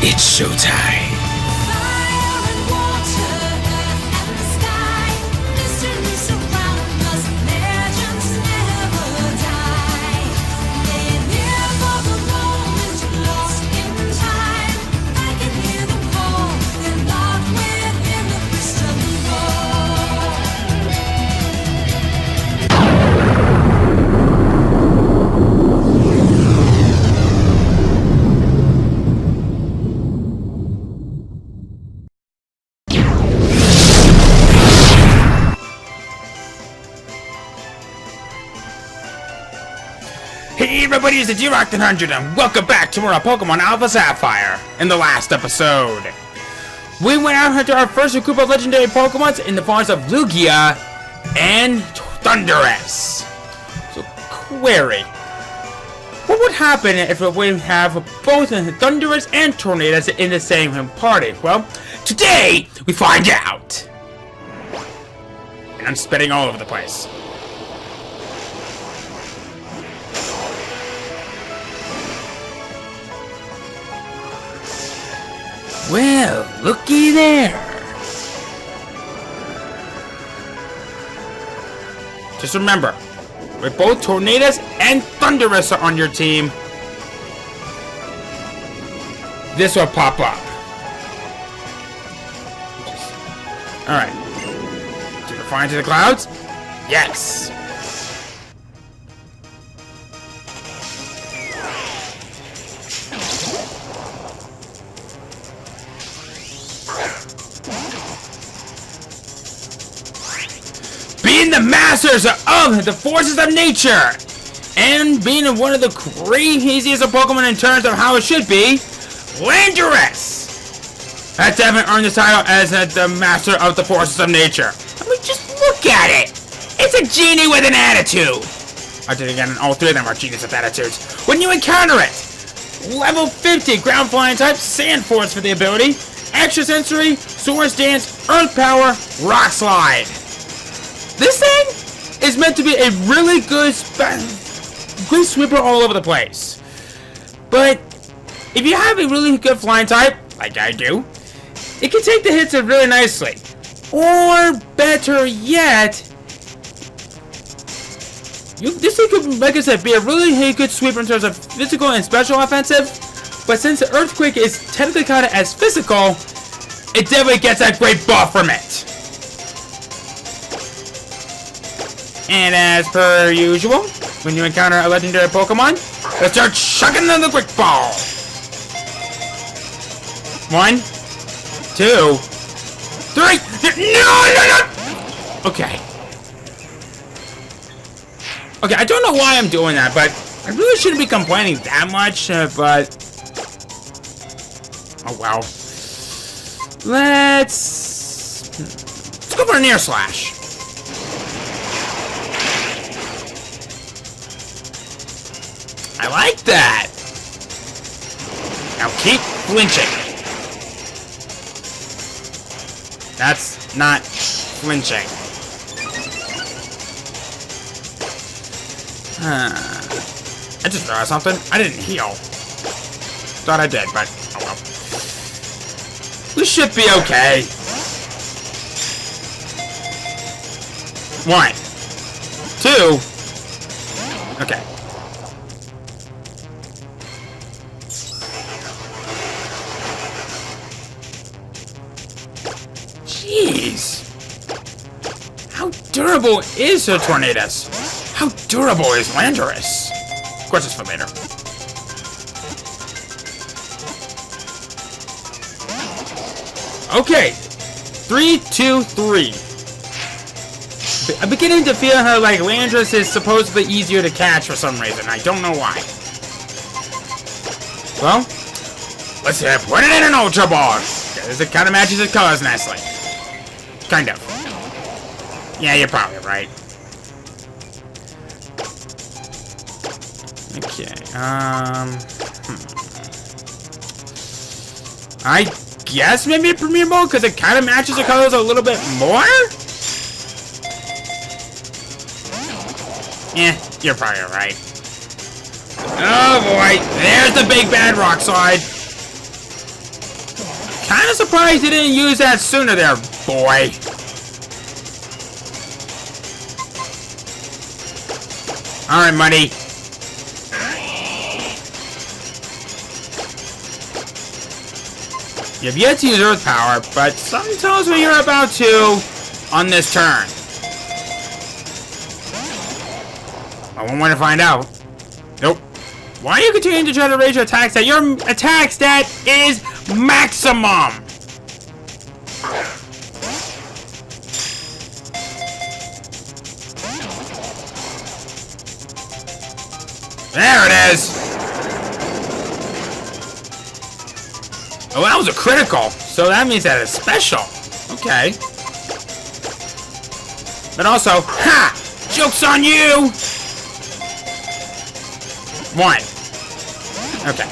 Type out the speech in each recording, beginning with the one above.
It's showtime. Hey everybody, it's the G-Rock100 and welcome back to more Pokemon Alpha Sapphire. In the last episode, we went out into our first group of legendary Pokemons in the forms of Lugia and Thundurus. So, query. What would happen if we have both Thundurus and Tornadus in the same party? Well, today we find out. And I'm spitting all over the place. Well, looky there. Just remember, with both Tornadus and Thundurus are on your team, this will pop up. Alright. Did it fly into the clouds? Yes. Being the masters of the forces of nature and being one of the craziest of Pokemon in terms of how it should be, Landorus has definitely earned the title as the master of the forces of nature. I mean, just look at it. It's a genie with an attitude. I did again, all three of them are genies with attitudes. When you encounter it, level 50 ground flying type, Sand Force for the ability, extrasensory, Swords Dance, Earth Power, Rock Slide. This thing is meant to be a really good sweeper all over the place. But if you have a really good flying type, like I do, it can take the hits really nicely. Or better yet, this thing could, like I said, be a really good sweeper in terms of physical and special offensive. But since the Earthquake is technically counted as physical, it definitely gets that great buff from it. And as per usual, when you encounter a legendary Pokemon, let's start chucking them the quick ball. 1, 2, 3. No! Okay. Okay, I don't know why I'm doing that, but I really shouldn't be complaining that much, but oh well. Let's go for an Air Slash. I like that! Now keep flinching. That's not flinching. I just realized something. I didn't heal. Thought I did, but oh well. We should be okay. 1, 2. Okay. Jeez! How durable is a Tornadus? How durable is Landorus? Of course, it's for later. Okay, 3, 2, 3. I'm beginning to feel how like Landorus is supposedly easier to catch for some reason. I don't know why. Well, let's put it in an Ultra Ball. It kind of matches its colors nicely. Kind of. Yeah, you're probably right. Okay, I guess maybe a Premier Ball, because it kind of matches the colors a little bit more? Yeah, you're probably right. Oh boy, there's the big bad rock slide. Kinda surprised you didn't use that sooner there, boy. Alright, Muddy. You have yet to use Earth Power, but something tells me you're about to on this turn. I won't want to find out. Nope. Why are you continuing to try to raise your attacks stat? Your attack stat is maximum! There it is! Oh, that was a critical. So that means that it's special. Okay. But also, ha! Joke's on you! 1. Okay.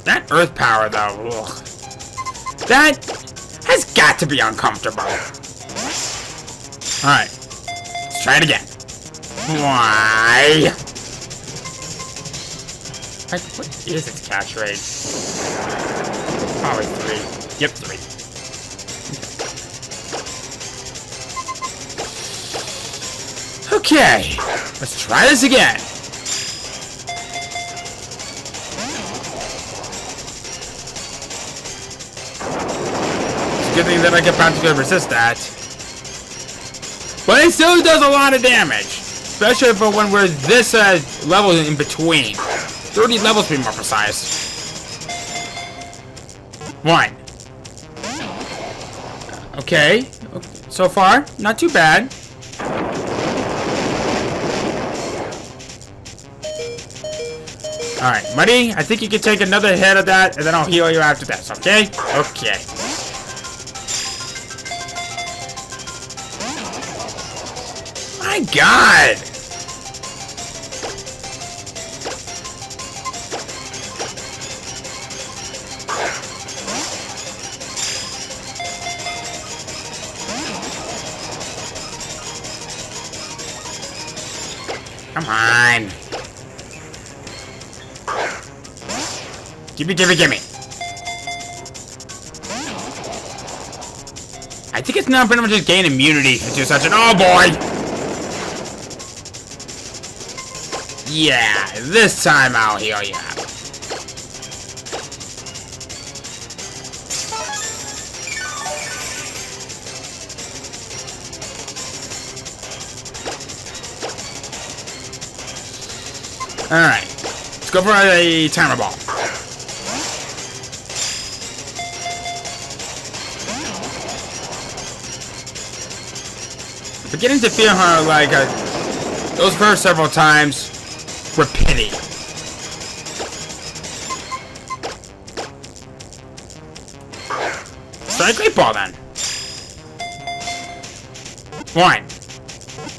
That Earth Power, though, ugh. That has got to be uncomfortable. Alright. Let's try it again. Why? What is its catch rate? Probably 3. Yep, 3. Okay, let's try this again. It's a good thing that I can practically resist that. But it still does a lot of damage. Especially for when we're this level in between. 30 levels to be more precise. 1. Okay, so far, not too bad. Alright, Muddy, I think you can take another hit of that, and then I'll heal you after this, okay? Okay. My God! Come on. Gimme, gimme, gimme. I think it's now pretty much just gain immunity to such an— oh boy! Yeah, this time I'll heal you up. Alright, let's go for a timer ball. Beginning to feel how, like, those first several times were pity. Try a great ball then. 1,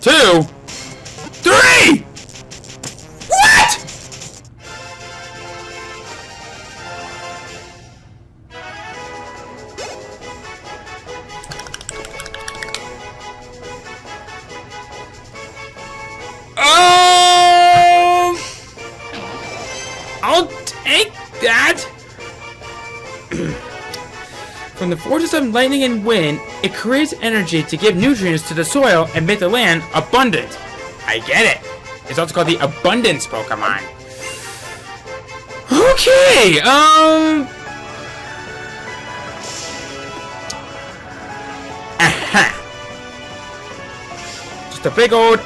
2, 3! What?! I'll take that! From the forces of lightning and wind, it creates energy to give nutrients to the soil and make the land abundant. I get it. It's also called the Abundance Pokemon. Okay, Just a big old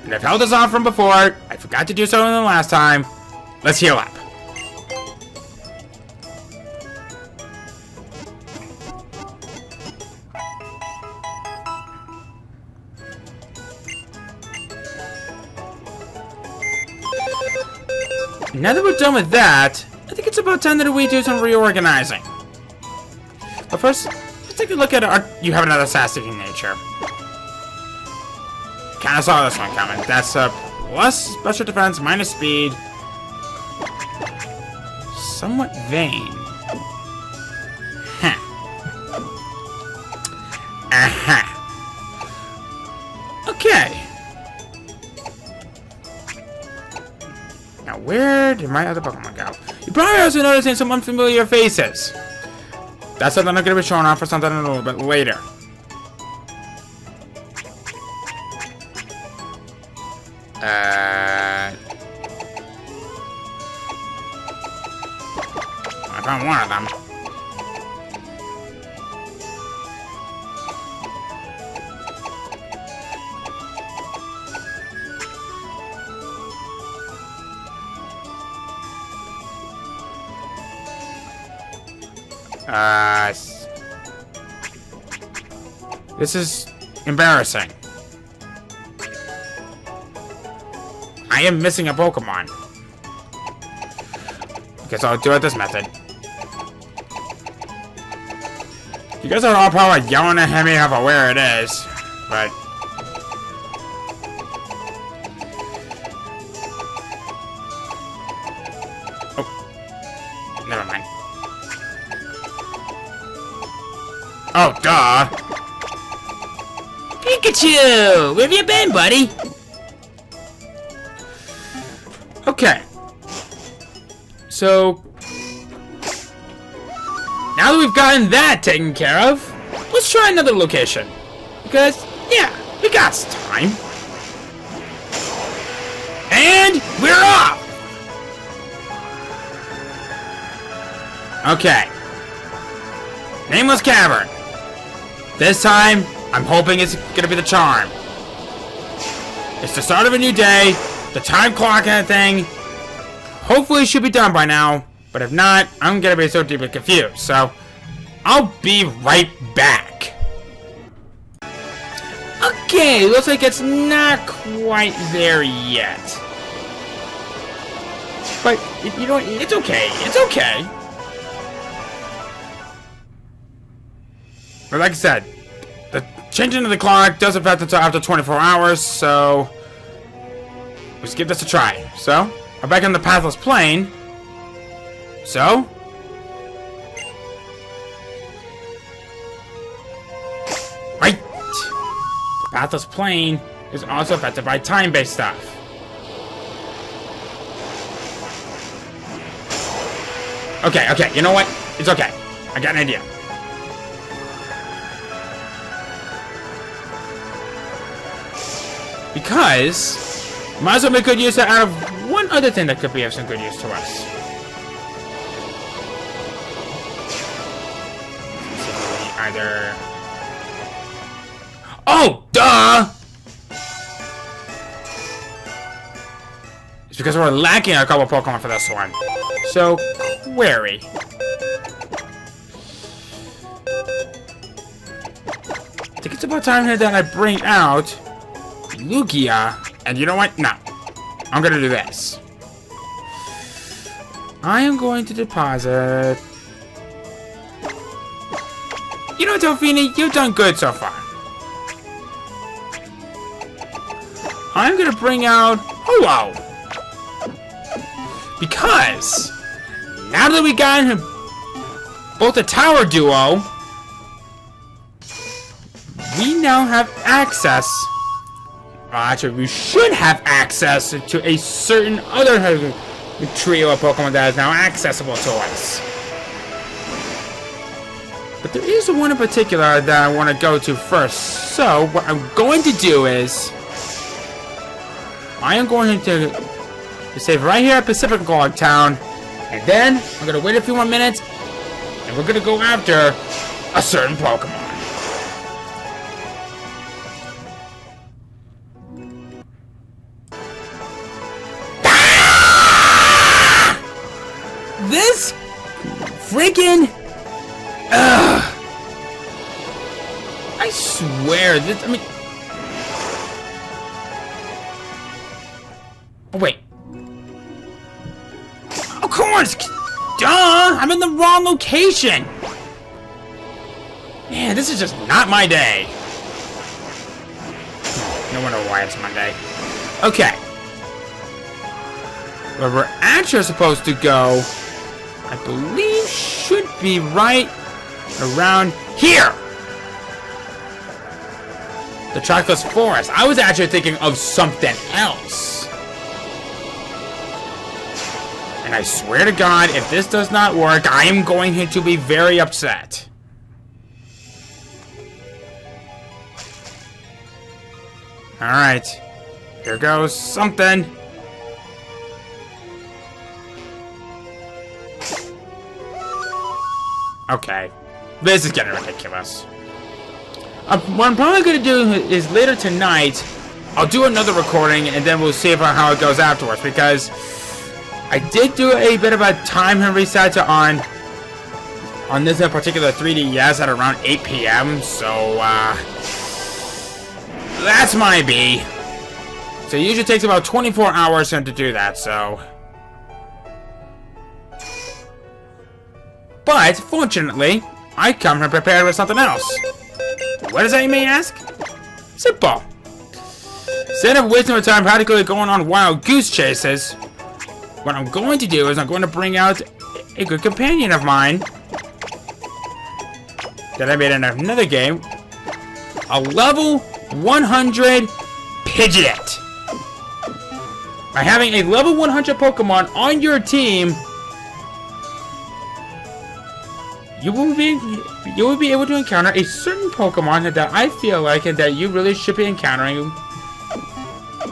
And I've held this off from before. I forgot to do so in the last time. Let's heal up. Now that we're done with that, I think it's about time that we do some reorganizing. But first, let's take a look at our— you have another sassy nature. Kinda saw this one coming. That's plus special defense, minus speed. Somewhat vain. Aha. Okay. Now, where did my other Pokemon go? You're probably also noticing some unfamiliar faces. That's something I'm going to be showing off for something a little bit later. I found one of them. This is embarrassing. I am missing a Pokemon. Okay, so I'll do it this method. You guys are all probably yelling at me about where it is, but... Oh. Never mind. Oh, duh! Pikachu! Where have you been, buddy? Okay. So... now that we've gotten that taken care of, let's try another location. Because, yeah, we got some time. And we're off! Okay. Nameless Cavern. This time, I'm hoping it's gonna be the charm. It's the start of a new day, the time clock and thing. Hopefully it should be done by now, but if not, I'm gonna be so deeply confused, so I'll be right back. Okay, looks like it's not quite there yet. But, you know, it's okay, it's okay. But like I said, the changing of the clock does affect until after 24 hours, so let's give this a try. So, I'm back on the Pathless Plain. So, right. The Pathless Plain is also affected by time-based stuff. Okay, you know what? It's okay. I got an idea. Because might as well make good use out of one other thing that could be of some good use to us. Either... oh, duh! It's because we're lacking a couple Pokemon for this one. So, query. I think it's about time here that I bring out Lugia, and you know what? No. I'm gonna do this. I am going to deposit... you know, Delphine, you've done good so far. I'm gonna bring out Hello. Because now that we got him both the Tower Duo, we now have access. Actually, we should have access to a certain other trio of Pokemon that is now accessible to us. But there is one in particular that I want to go to first. So, what I'm going to do is... I am going to save right here at Pacific Log Town. And then, I'm going to wait a few more minutes. And we're going to go after a certain Pokemon. This freaking... ugh. I swear, this... I mean... oh, wait. Of course! Duh! I'm in the wrong location! Man, this is just not my day. No wonder why it's Monday. Okay. Where we're actually supposed to go... I believe should be right around here. The trackless forest. I was actually thinking of something else. And I swear to God, if this does not work, I am going to be very upset. Alright. Here goes something. Okay. This is getting ridiculous. What I'm probably going to do is later tonight, I'll do another recording and then we'll see how it goes afterwards, because I did do a bit of a time reset on this particular 3DS at around 8 p.m. So, that's my B. So it usually takes about 24 hours to do that, so. But, fortunately, I come prepared with something else. What is that, you may ask? Simple. Instead of wasting my time practically going on wild goose chases, what I'm going to do is I'm going to bring out a good companion of mine that I made in another game. A level 100 Pidgeot. By having a level 100 Pokemon on your team, you will be able to encounter a certain Pokemon that I feel like that you really should be encountering.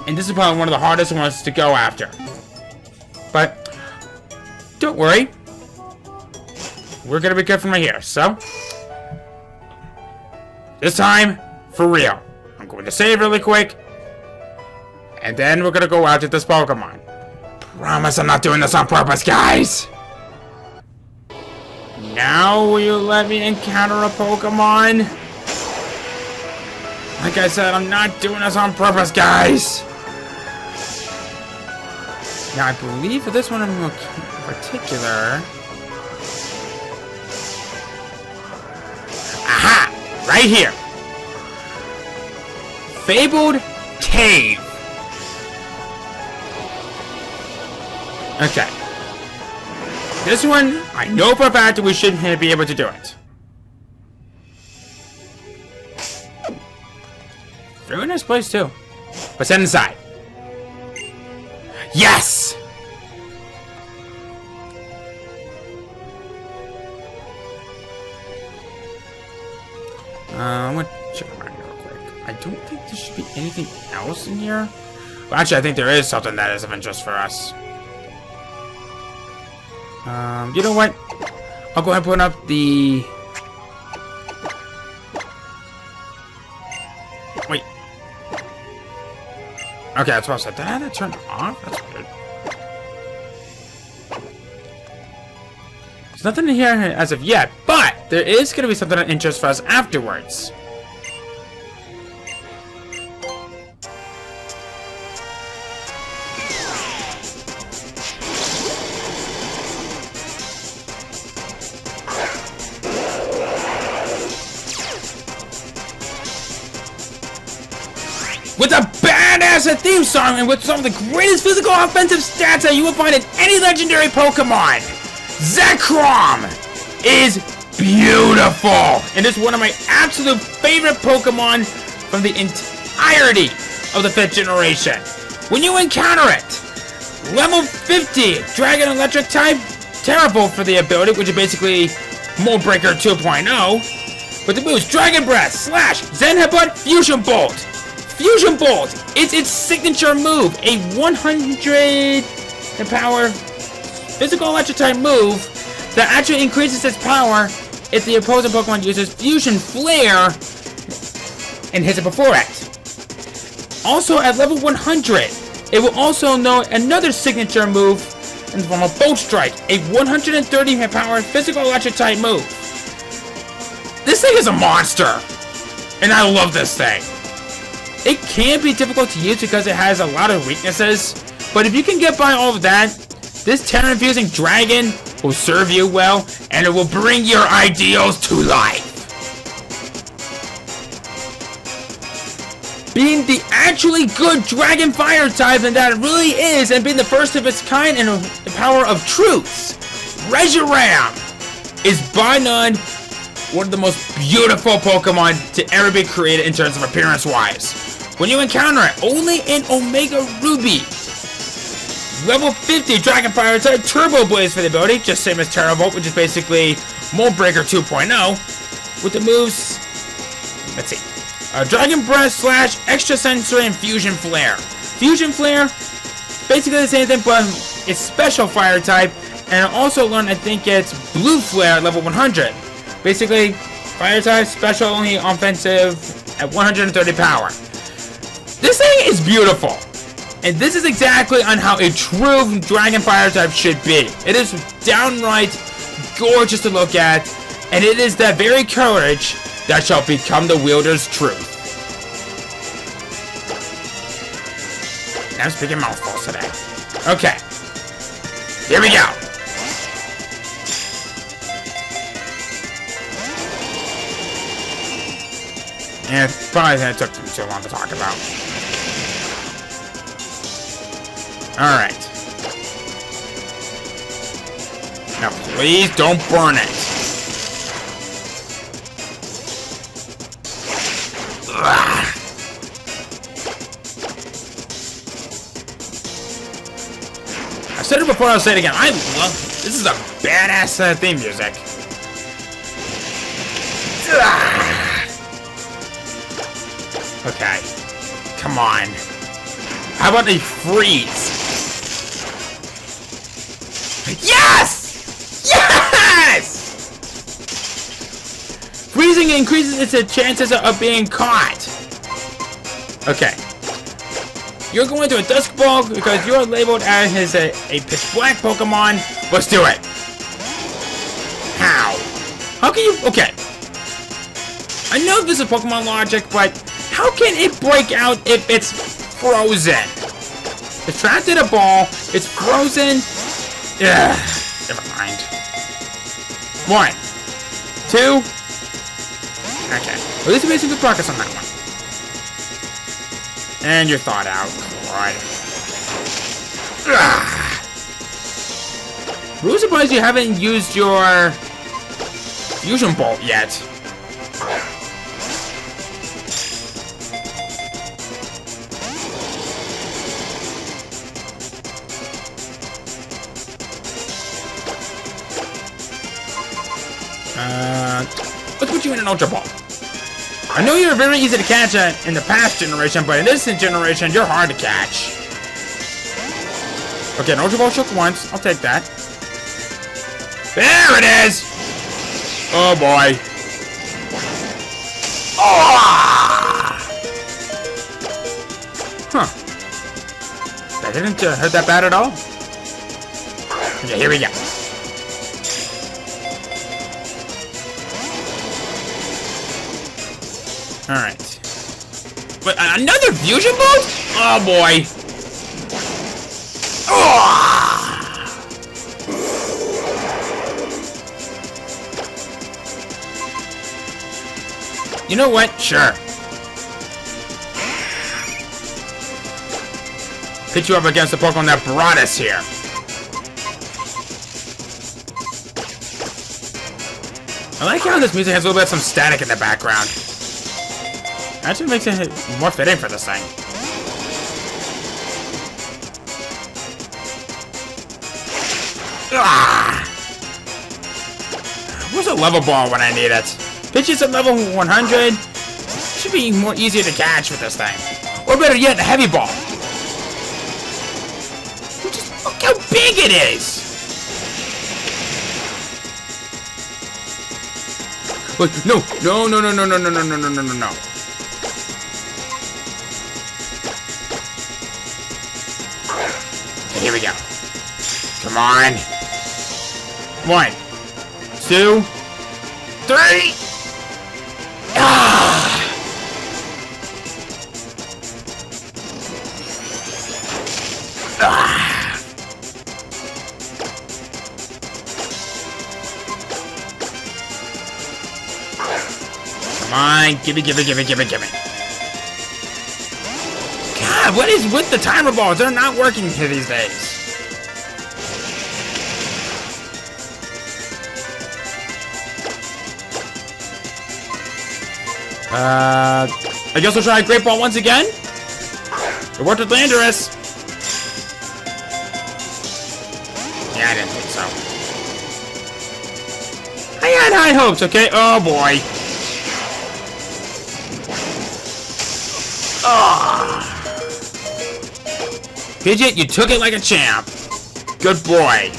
And this is probably one of the hardest ones to go after. But don't worry. We're gonna be good from right here. So this time, for real. I'm going to save really quick. And then we're gonna go after this Pokemon. Promise I'm not doing this on purpose, guys! Now will you let me encounter a Pokemon? Like I said, I'm not doing this on purpose, guys! Now I believe for this one in particular... Aha! Right here! Fabled Cave. Okay. This one, I know for a fact that we should be able to do it. Very nice place too. But send inside. Yes! I'm gonna check around here real quick. I don't think there should be anything else in here. Well, actually, I think there is something that is of interest for us. You know what? I'll go ahead and put up the... Wait. Okay, that's what I said. Did I have that turned off? That's weird. There's nothing in here as of yet, but there is going to be something of interest for us afterwards. With a badass theme song and with some of the greatest physical offensive stats that you will find in any legendary Pokemon, Zekrom is beautiful and is one of my absolute favorite Pokemon from the entirety of the 5th generation. When you encounter it, level 50 Dragon Electric type, terrible for the ability, which is basically Mold Breaker 2.0, with the moves Dragon Breath, Slash, Zen Headbutt, Fusion Bolt. Fusion Bolt! It's its signature move, a 100 power physical electric type move that actually increases its power if the opposing Pokemon uses Fusion Flare and hits it before it. Also at level 100, it will also know another signature move in the form of Bolt Strike, a 130 power physical electric type move. This thing is a monster, and I love this thing. It can be difficult to use because it has a lot of weaknesses, but if you can get by all of that, this Terra-infusing dragon will serve you well, and it will bring your ideals to life. Being the actually good Dragon Fire type, and that it really is, and being the first of its kind in the power of truth, Reshiram is by none one of the most beautiful Pokemon to ever be created in terms of appearance-wise. When you encounter it, only in Omega Ruby. Level 50 Dragon Fire type Turbo Blaze for the ability, just same as Terravolt, which is basically Mold Breaker 2.0. With the moves, let's see, Dragon Breath slash Extra Sensory and Fusion Flare. Fusion Flare, basically the same thing, but it's special fire type. And I also learned, I think it's Blue Flare at level 100. Basically, fire type, special, only offensive at 130 power. This thing is beautiful. And this is exactly on how a true Dragon Fire type should be. It is downright gorgeous to look at. And it is that very courage that shall become the wielder's truth. I'm speaking mouthfuls today. Okay. Here we go. And probably that took them too long to talk about. Alright. Now please don't burn it. Ugh. I said it before, I'll say it again. I love this is a badass theme music. Ugh. Okay. Come on. How about a freeze? Yes! Yes! Freezing increases its chances of being caught. Okay. You're going to a Dusk Ball because you're labeled as a Pitch Black Pokemon. Let's do it. How? How can you... Okay. I know this is Pokemon logic, but how can it break out if it's frozen? It's trapped in a ball. It's frozen. Ugh. Never mind. 1, 2. Okay. Well, this is making good progress on that one. And you're thawed out. Right. Really surprised you haven't used your Fusion Bolt yet. Let's put you in an Ultra Ball. I know you were very easy to catch in the past generation, but in this generation, you're hard to catch. Okay, an Ultra Ball shook once. I'll take that. There it is! Oh, boy. Oh! Huh. That didn't hurt that bad at all? Okay, here we go. Alright. But another fusion bolt? Oh boy. Oh! You know what? Sure. Pit you up against the Pokemon that brought us here. I like how this music has a little bit of some static in the background. Actually makes it more fitting for this thing. Ah! Where's a level ball when I need it? Pitches at level 100. Should be more easier to catch with this thing. Or better yet, a heavy ball. Just look how big it is. Wait, no. Here we go. Come on. 1, 2, 3. Ah! Ah! Come on, give it. God, what is with the timer balls? They're not working here these days. I guess we'll try a Great Ball once again. It worked with Landorus. Yeah, I didn't think so. I had high hopes, okay? Oh, boy. Fidget, you took it like a champ. Good boy.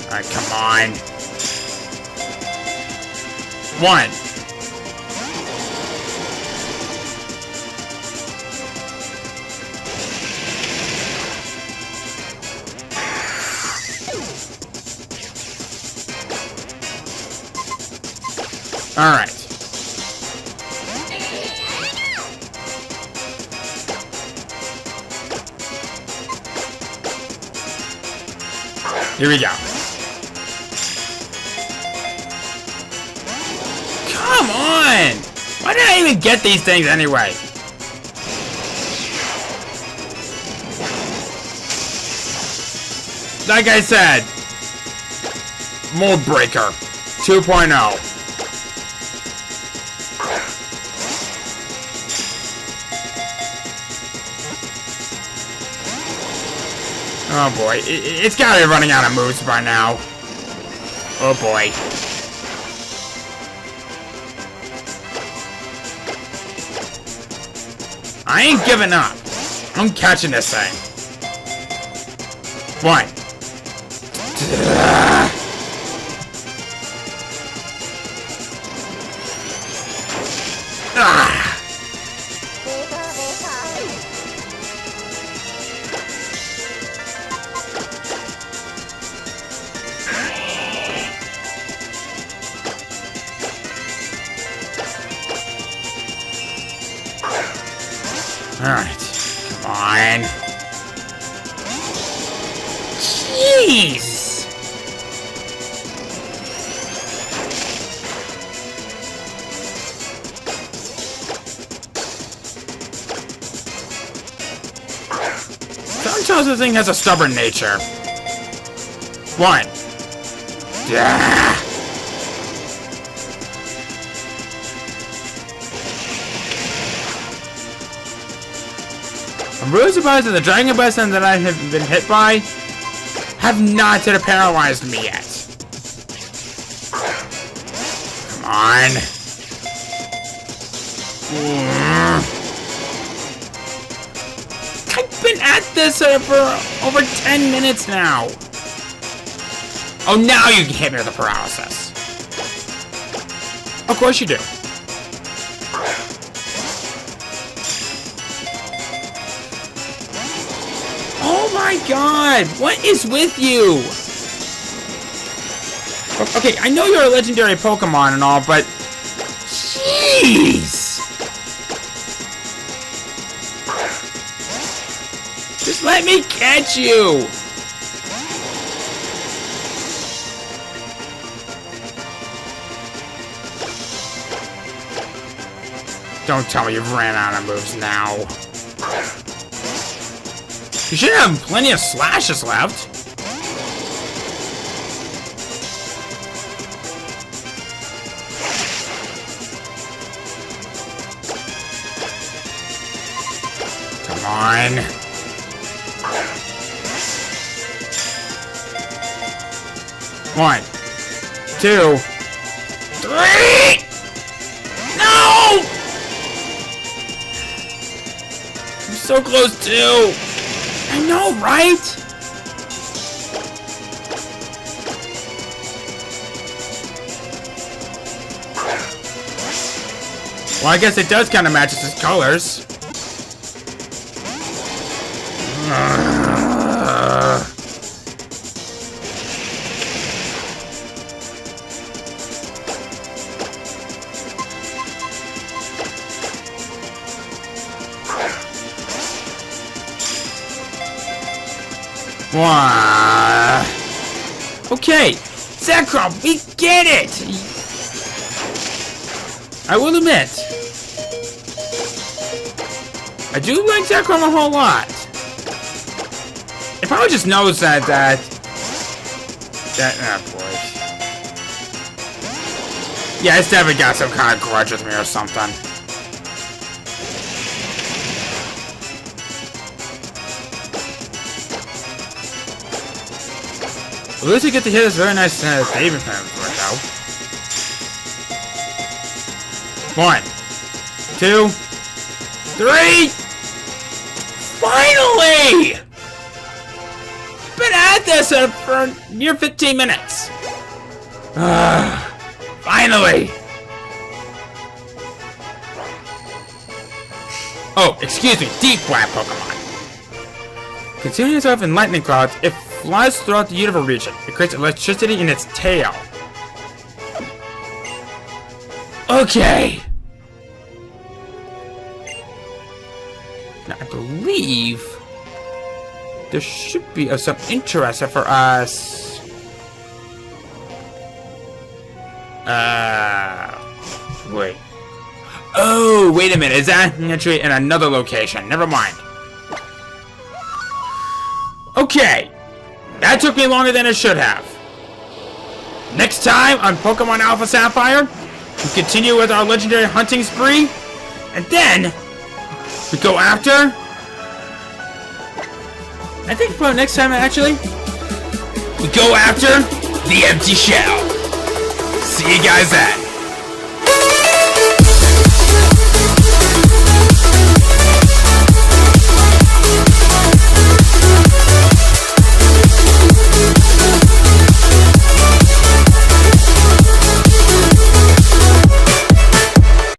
Alright, come on. 1. Alright. Here we go. Come on! Why did I even get these things anyway? Like I said, Mold Breaker 2.0. Oh boy, it's gotta be running out of moves by now. Oh boy. I ain't giving up. I'm catching this thing. 1. Alright, come on. Jeez! Sometimes this thing has a stubborn nature. 1. Yeah. I'm really surprised that the Dragon Bison that I have been hit by have not yet paralyzed me yet. Come on. I've been at this for over 10 minutes now. Oh, now you can hit me with a paralysis. Of course you do. Oh my god! What is with you? Okay, I know you're a legendary Pokemon and all, but... Jeez! Just let me catch you! Don't tell me you've ran out of moves now. You should have plenty of slashes left. Come on. One, 2, 3. No! I'm so close too. I know, right? Well, I guess it does kind of match his colors. Okay, Zekrom, we get it! I will admit, I do like Zekrom a whole lot. It probably just knows that, oh boy. Yeah, it's definitely got some kind of grudge with me or something. At least you get to hear this very nice saving plan for it, though. 1, 2, 3. Finally! Been at this for near 15 minutes. Finally! Oh, excuse me, deep black Pokemon. Concealing itself in lightning clouds, it flies throughout the universe region. It creates electricity in its tail. Okay. Now, I believe there should be of some interest for us. Wait. Oh, wait a minute. Is that actually in another location? Never mind. Okay. That took me longer than it should have. Next time on Pokemon Alpha Sapphire, we continue with our legendary hunting spree. And then we go after... I think for next time, actually, we go after the empty shell. See you guys then.